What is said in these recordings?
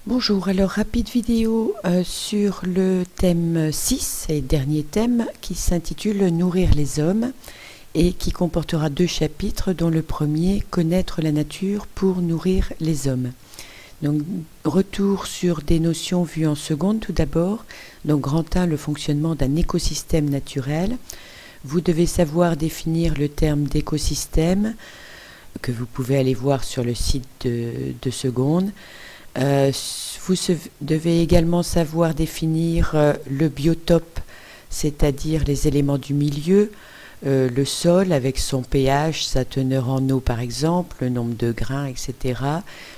Bonjour, alors rapide vidéo sur le thème 6 et dernier thème qui s'intitule Nourrir les hommes et qui comportera 2 chapitres dont le premier Connaître la nature pour nourrir les hommes. Donc retour sur des notions vues en seconde tout d'abord. Donc grand 1, le fonctionnement d'un écosystème naturel. Vous devez savoir définir le terme d'écosystème que vous pouvez aller voir sur le site de seconde. Vous devez également savoir définir le biotope, c'est-à-dire les éléments du milieu, le sol avec son pH, sa teneur en eau par exemple, le nombre de grains, etc.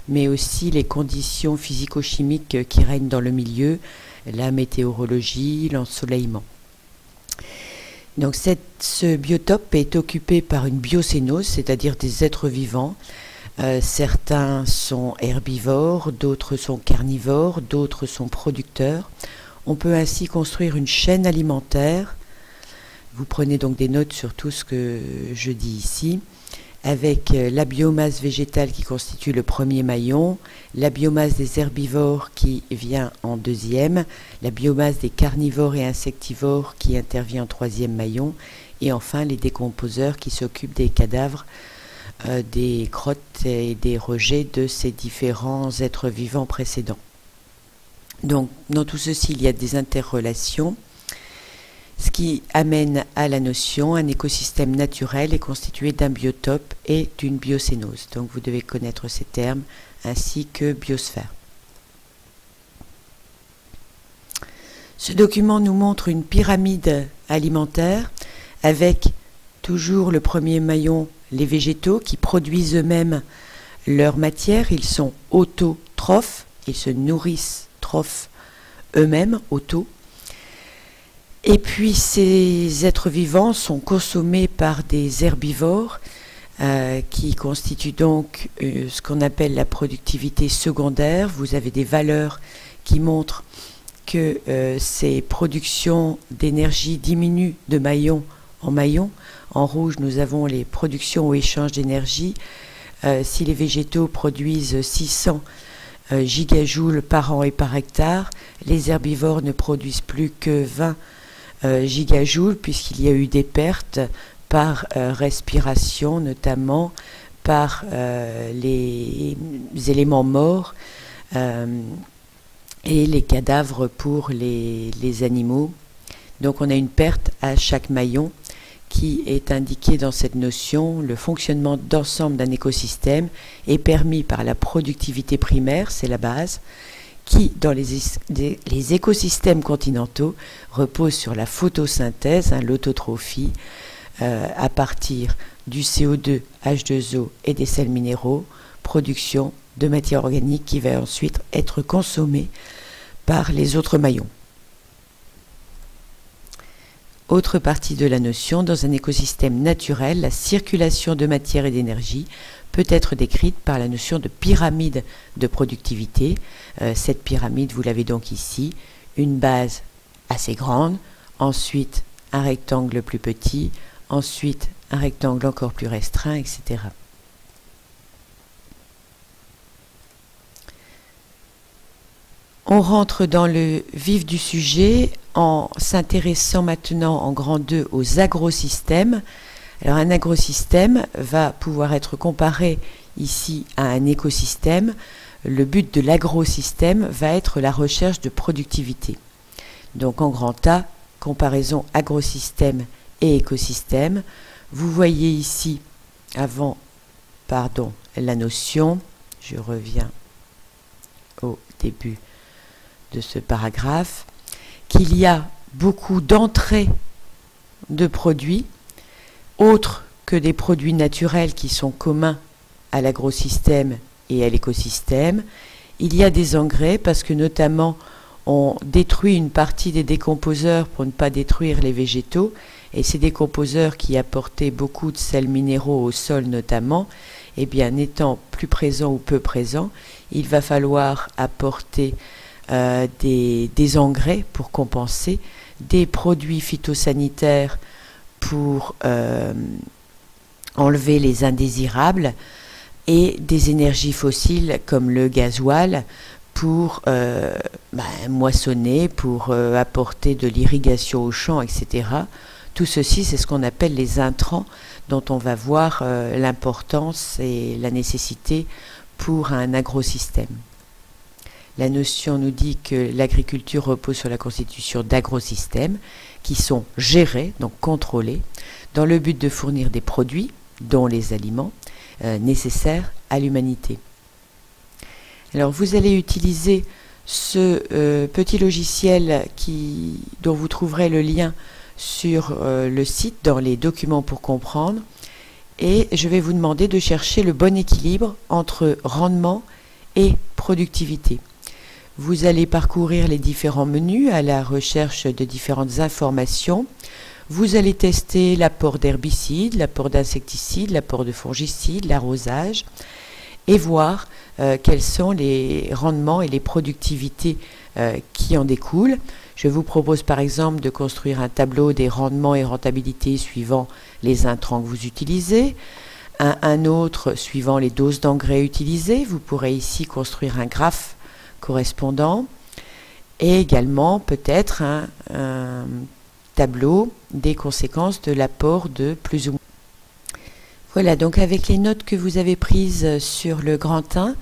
Mais aussi les conditions physico-chimiques qui règnent dans le milieu, la météorologie, l'ensoleillement. Donc ce biotope est occupé par une biocénose, c'est-à-dire des êtres vivants. Certains sont herbivores, d'autres sont carnivores, d'autres sont producteurs. On peut ainsi construire une chaîne alimentaire. Vous prenez donc des notes sur tout ce que je dis ici, avec la biomasse végétale qui constitue le premier maillon, la biomasse des herbivores qui vient en deuxième, la biomasse des carnivores et insectivores qui intervient en troisième maillon, et enfin les décomposeurs qui s'occupent des cadavres, des crottes et des rejets de ces différents êtres vivants précédents. Donc dans tout ceci il y a des interrelations, ce qui amène à la notion un écosystème naturel est constitué d'un biotope et d'une biocénose. Donc vous devez connaître ces termes ainsi que biosphère. Ce document nous montre une pyramide alimentaire avec toujours le premier maillon, les végétaux qui produisent eux-mêmes leur matière. Ils sont autotrophes, ils se nourrissent trophes eux-mêmes, auto. Et puis ces êtres vivants sont consommés par des herbivores qui constituent donc ce qu'on appelle la productivité secondaire. Vous avez des valeurs qui montrent que ces productions d'énergie diminuent de maillon en maillon. En rouge, nous avons les productions ou échanges d'énergie. Si les végétaux produisent 600 gigajoules par an et par hectare, les herbivores ne produisent plus que 20 gigajoules puisqu'il y a eu des pertes par respiration, notamment par les éléments morts et les cadavres pour les animaux. Donc on a une perte à chaque maillon qui est indiqué dans cette notion. Le fonctionnement d'ensemble d'un écosystème est permis par la productivité primaire, c'est la base, qui, dans les écosystèmes continentaux, repose sur la photosynthèse, l'autotrophie, à partir du CO2, H2O et des sels minéraux, production de matière organique qui va ensuite être consommée par les autres maillons. Autre partie de la notion, dans un écosystème naturel, la circulation de matière et d'énergie peut être décrite par la notion de pyramide de productivité. Cette pyramide, vous l'avez donc ici, une base assez grande, ensuite un rectangle plus petit, ensuite un rectangle encore plus restreint, etc. On rentre dans le vif du sujet en s'intéressant maintenant en grand 2 aux agrosystèmes. Alors un agrosystème va pouvoir être comparé ici à un écosystème. Le but de l'agrosystème va être la recherche de productivité. Donc en grand A, comparaison agrosystème et écosystème. Vous voyez ici, la notion, je reviens au début de ce paragraphe, qu'il y a beaucoup d'entrées de produits, autres que des produits naturels qui sont communs à l'agrosystème et à l'écosystème. Il y a des engrais parce que notamment on détruit une partie des décomposeurs pour ne pas détruire les végétaux, et ces décomposeurs qui apportaient beaucoup de sels minéraux au sol notamment, eh bien n'étant plus présents ou peu présents, il va falloir apporter des engrais pour compenser, des produits phytosanitaires pour enlever les indésirables et des énergies fossiles comme le gasoil pour moissonner, pour apporter de l'irrigation au champ, etc. Tout ceci, c'est ce qu'on appelle les intrants, dont on va voir l'importance et la nécessité pour un agrosystème. La notion nous dit que l'agriculture repose sur la constitution d'agrosystèmes qui sont gérés, donc contrôlés, dans le but de fournir des produits, dont les aliments, nécessaires à l'humanité. Alors vous allez utiliser ce petit logiciel dont vous trouverez le lien sur le site dans les documents pour comprendre, et je vais vous demander de chercher le bon équilibre entre rendement et productivité. Vous allez parcourir les différents menus à la recherche de différentes informations. Vous allez tester l'apport d'herbicides, l'apport d'insecticides, l'apport de fongicides, l'arrosage, et voir quels sont les rendements et les productivités qui en découlent. Je vous propose par exemple de construire un tableau des rendements et rentabilités suivant les intrants que vous utilisez, un autre suivant les doses d'engrais utilisées. Vous pourrez ici construire un graphe correspondant, et également peut-être un tableau des conséquences de l'apport de plus ou moins. Voilà, donc avec les notes que vous avez prises sur le grand 1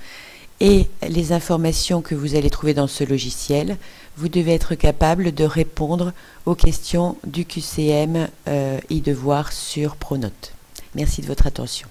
et les informations que vous allez trouver dans ce logiciel, vous devez être capable de répondre aux questions du QCM e-devoir sur Pronote. Merci de votre attention.